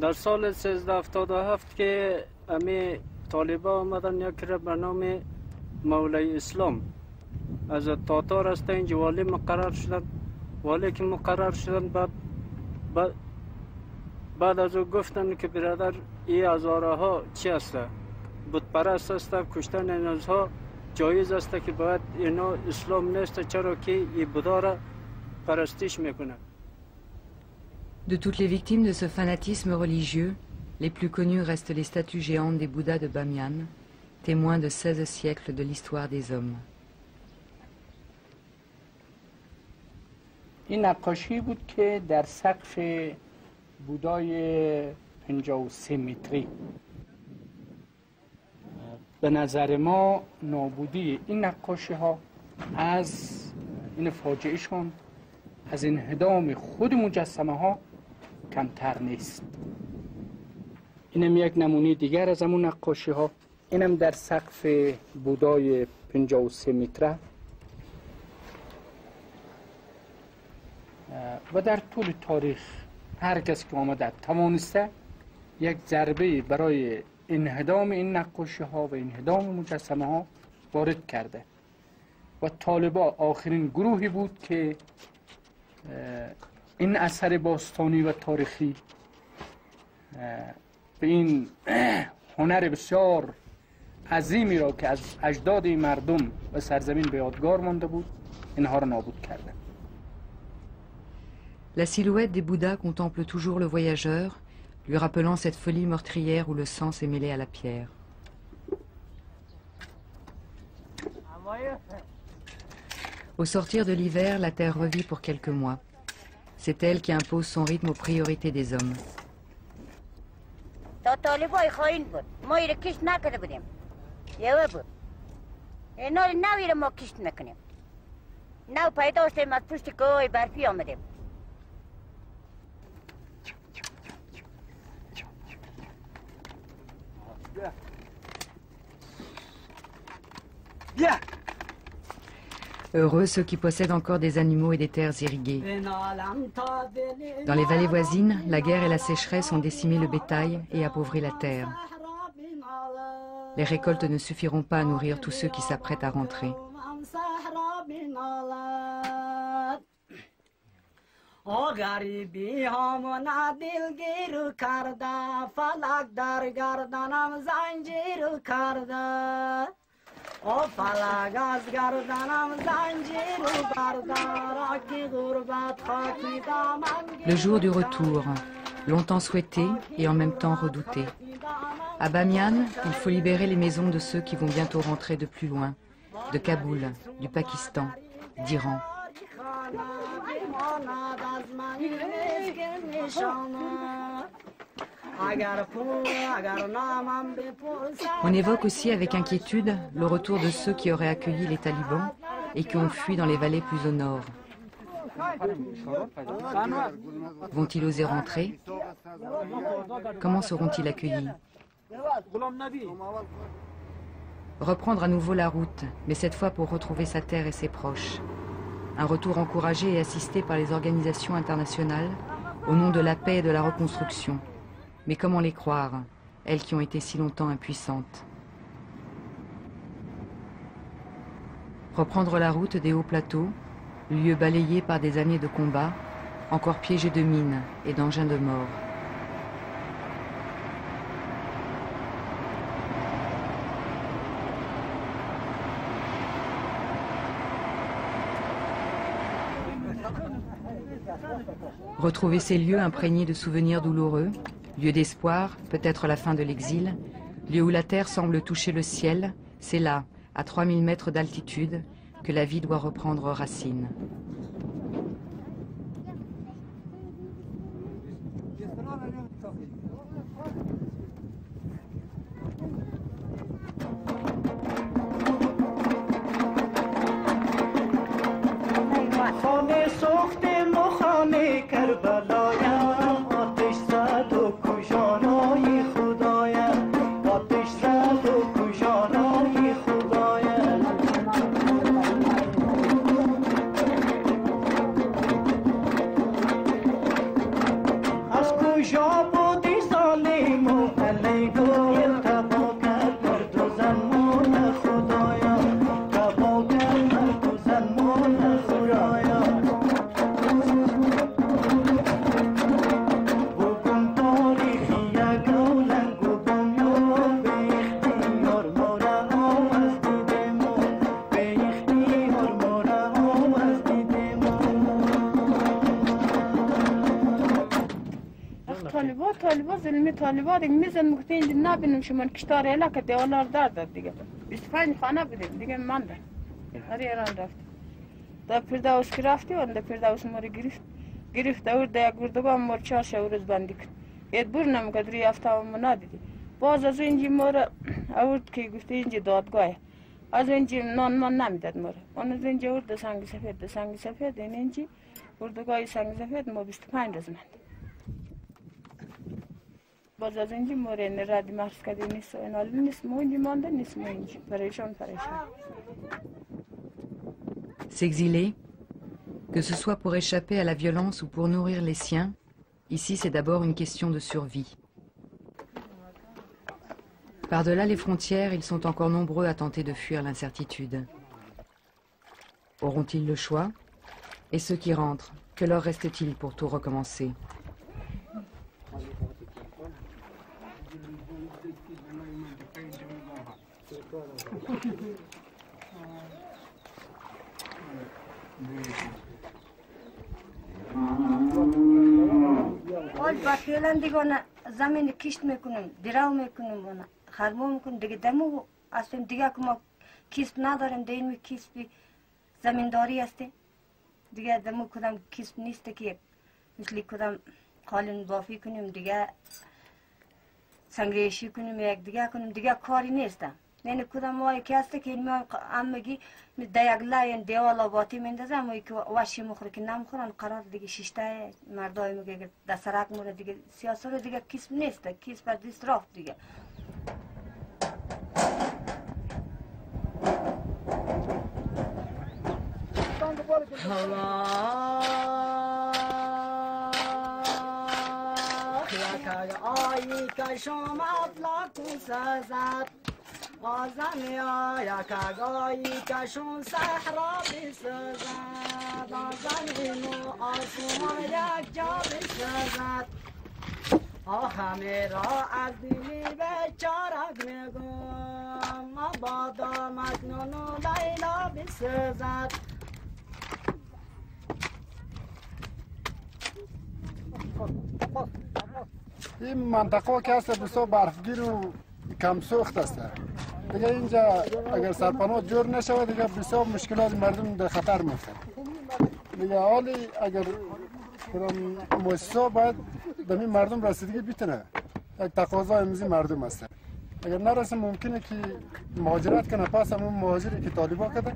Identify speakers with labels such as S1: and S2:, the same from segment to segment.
S1: در سال 1377 که امی طالبا آمدن یک را به نام مولای اسلام از تاتار هستن، اینجا والی مقرر شدن. والی که مقرر شدن بعد از او گفتن که برادر این هزارها چی است؟ بت پرست است، کشتن اینها جایز است که باید اینا اسلام نیست، چرا که این بودا را پرستش میکنه.
S2: De toutes les victimes de ce fanatisme religieux, les plus connues restent les statues géantes des Bouddhas de Bamiyan, témoins de 16 siècles de l'histoire des hommes.
S3: این نقاشی بود که در سقف بودای 53 متری. به نظر ما نابودی این نقاشی ها از این فاجعهشون، از انهدام خود مجسمه ها کمتر نیست. اینم یک نمونه دیگر از همون نقاشی ها. اینم در سقف بودای 53 متره و در طول تاریخ هر کس که آمده توانسته یک ضربه برای انهدام این نقاشی ها و انهدام مجسمه ها وارد کرده و طالبا آخرین گروهی بود که این اثر باستانی و تاریخی به این هنر بسیار عظیمی را که از اجداد مردم و سرزمین به یادگار مانده بود اینها را نابود کرده.
S2: La silhouette des Bouddhas contemple toujours le voyageur, lui rappelant cette folie meurtrière où le sang s'est mêlé à la pierre. Au sortir de l'hiver, la terre revit pour quelques mois. C'est elle qui impose son rythme aux priorités des hommes. Heureux ceux qui possèdent encore des animaux et des terres irriguées. Dans les vallées voisines, la guerre et la sécheresse ont décimé le bétail et appauvri la terre. Les récoltes ne suffiront pas à nourrir tous ceux qui s'apprêtent à rentrer. Le jour du retour, longtemps souhaité et en même temps redouté. À Bamiyan, il faut libérer les maisons de ceux qui vont bientôt rentrer de plus loin, de Kaboul, du Pakistan, d'Iran. On évoque aussi avec inquiétude le retour de ceux qui auraient accueilli les talibans et qui ont fui dans les vallées plus au nord. Vont-ils oser rentrer? Comment seront-ils accueillis? Reprendre à nouveau la route, mais cette fois pour retrouver sa terre et ses proches. Un retour encouragé et assisté par les organisations internationales au nom de la paix et de la reconstruction. Mais comment les croire, elles qui ont été si longtemps impuissantes? Reprendre la route des hauts plateaux, lieu balayé par des années de combat, encore piégé de mines et d'engins de mort. Retrouver ces lieux imprégnés de souvenirs douloureux, lieu d'espoir, peut-être la fin de l'exil, lieu où la terre semble toucher le ciel, c'est là, à 3000 mètres d'altitude, que la vie doit reprendre racine.
S4: طالبا ظلمی طالبا دیگه میزن گفته اینجا نبینم شما کشتار اله که دیوالار دارد دیگه 25 خانه بودیم دیگه مانده هر ایران رفت دا پیرداوس که رفتی و دا پیرداوس ما رو گرفت اور دا یک گردگاه ما رو 4 روز بندی کرد اید بور نمکد روی هفته ما ندیدی باز از اینجا ما رو اورد که گفته اینجا دادگاه از اینجا نان ما نمیداد ما رو اون از اینجا اورد سنگ سفید این اینجا گردگاه سنگ سفید ما 25 روز ماند باز از اینجا ما رو رد مرز کردی نیست و این حالی نیست ما اینجا مانده نیست ما اینجا پریشان
S2: S'exiler, que ce soit pour échapper à la violence ou pour nourrir les siens, ici c'est d'abord une question de survie. Par-delà les frontières, ils sont encore nombreux à tenter de fuir l'incertitude. Auront-ils le choix? Et ceux qui rentrent, que leur reste-t-il pour tout recommencer?
S5: با فعلا دیگه زمین کشت میکنیم دراو میکنیم و خرمو میکنیم دیگه دمو اصلا دیگه که ما کسب نداریم دیگه این کسبی زمینداری هسته دیگه دمو کدام کسب نیست که مثل کدام قالین بافی کنیم دیگه سنگریشی کنیم یک دیگه کنیم دیگه کاری نیست یعنی کدام مایی که هسته که این امگی در یک لاین دیوال آباتی میندازه امایی که وشی مخوره که نمخورن قرار دیگه شیشته مردای میگه در سرک موره دیگه سیاست رو دیگه کسب نیست کسب بر دیست رفت دیگه آیی که شما افلاکون سازد آزمی آیا که گایی کشون صحرا بسازد آزمی مو آسمان یک جا بسازد همه را از دلی به چارک میگم مبادا مجنون و لیلا بسازد
S6: این منطقه که هست بسیار برفگیر و کم سوخت است دیگه اینجا اگر سرپناه جور نشود دیگه بسیار مشکلات مردم در خطر میفتن دیگه حالی اگر مؤسسه باید به مردم رسیدگی بیتونه یک تقاضا امروزی مردم است اگر نرسه ممکنه که مهاجرت کنه پس همون مهاجری که طالبا کرده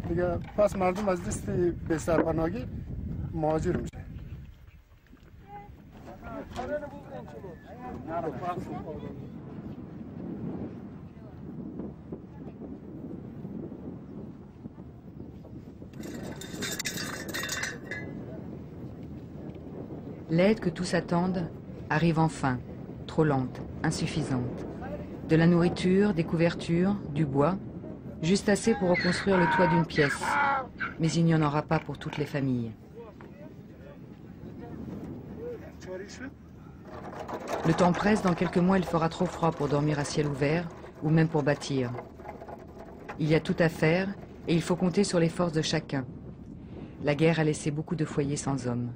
S6: دیگه پس مردم از دست به سرپناهی مهاجر میشه
S2: L'aide que tous attendent arrive enfin, trop lente, insuffisante. De la nourriture, des couvertures, du bois, juste assez pour reconstruire le toit d'une pièce. Mais il n'y en aura pas pour toutes les familles. Le temps presse, dans quelques mois il fera trop froid pour dormir à ciel ouvert ou même pour bâtir. Il y a tout à faire et il faut compter sur les forces de chacun. La guerre a laissé beaucoup de foyers sans hommes.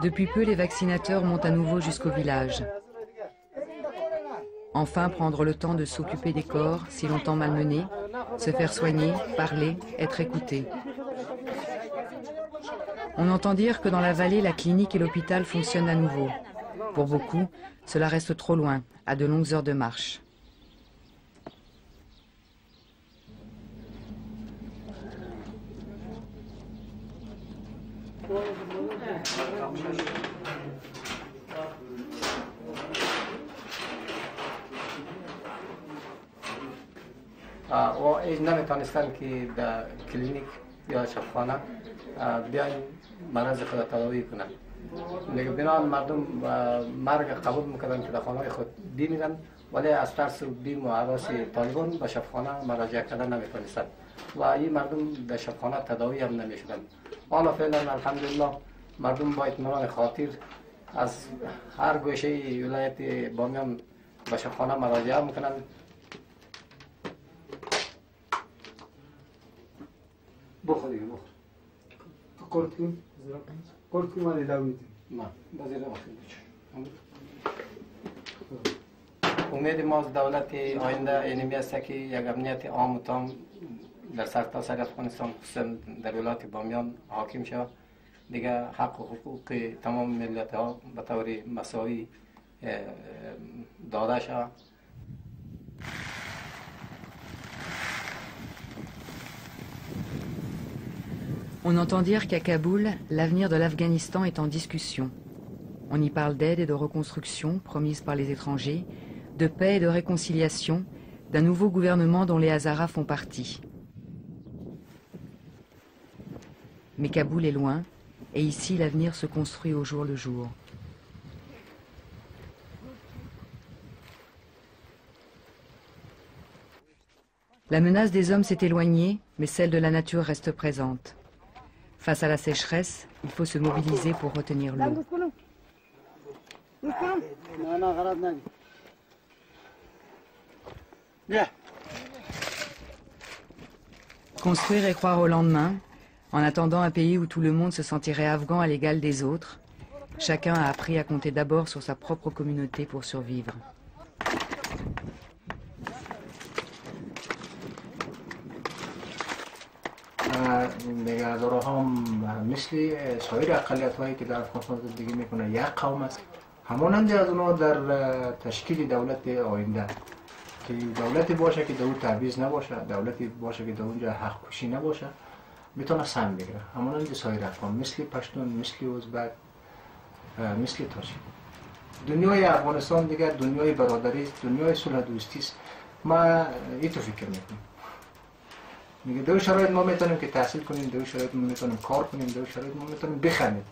S2: Depuis peu, les vaccinateurs montent à nouveau jusqu'au village. Enfin, prendre le temps de s'occuper des corps, si longtemps malmenés, se faire soigner, parler, être écouté. On entend dire que dans la vallée, la clinique et l'hôpital fonctionnent à nouveau. Pour beaucoup, cela reste trop loin, à de longues heures de marche.
S7: و این نمیتونستن که در کلینیک یا شفاخانه بیاین مرض خود تداوی کنن. دیگه بنابراین مردم مرگ قبول میکردن که در خانه خود بمیرن، ولی از ترس بیم و هراس طالبان به شفاخانه مراجعه کردن نمیتونستن و این مردم در شفاخانه تداوی هم نمیشدن. حالا فعلا الحمدلله مردم با اطمینان خاطر از هر گوشه ولایت بامیان به شفاخانه مراجعه میکنن.
S8: بخور دیگه بخور. قرطی من ادامه
S7: ما بازی امید ما از دولت آینده اینمی است که یک امنیت عام و تام در سرتاسر افغانستان خصوصا در ولایت بامیان حاکم شود. دیگه حق و حقوق تمام ملت ها به طور مساوی داده شود.
S2: On entend dire qu'à Kaboul, l'avenir de l'Afghanistan est en discussion. On y parle d'aide et de reconstruction promise par les étrangers, de paix et de réconciliation, d'un nouveau gouvernement dont les Hazaras font partie. Mais Kaboul est loin, et ici l'avenir se construit au jour le jour. La menace des hommes s'est éloignée, mais celle de la nature reste présente. Face à la sécheresse, il faut se mobiliser pour retenir l'eau. Construire et croire au lendemain, en attendant un pays où tout le monde se sentirait afghan à l'égal des autres, chacun a appris à compter d'abord sur sa propre communauté pour survivre.
S9: نگهدارها هم مثل سایر اقلیت هایی که در افغانستان زندگی میکنه یک قوم است. همانند از اونها در تشکیل دولت آینده که دولتی باشه که در اون تبعیض نباشه، دولتی باشه که در اونجا حق کشی نباشه، میتونه سهم بگیره. همانند سایر اقوام مثل پشتون، مثل ازبک، مثل تاجیک. دنیای افغانستان دیگه دنیای برادری است، دنیای صلح دوستی است. ما اینطور فکر میکنم. میگه در شرایط ما میتونیم که تحصیل کنیم، در شرایط ما میتونیم کار کنیم، در شرایط ما میتونیم بخریم.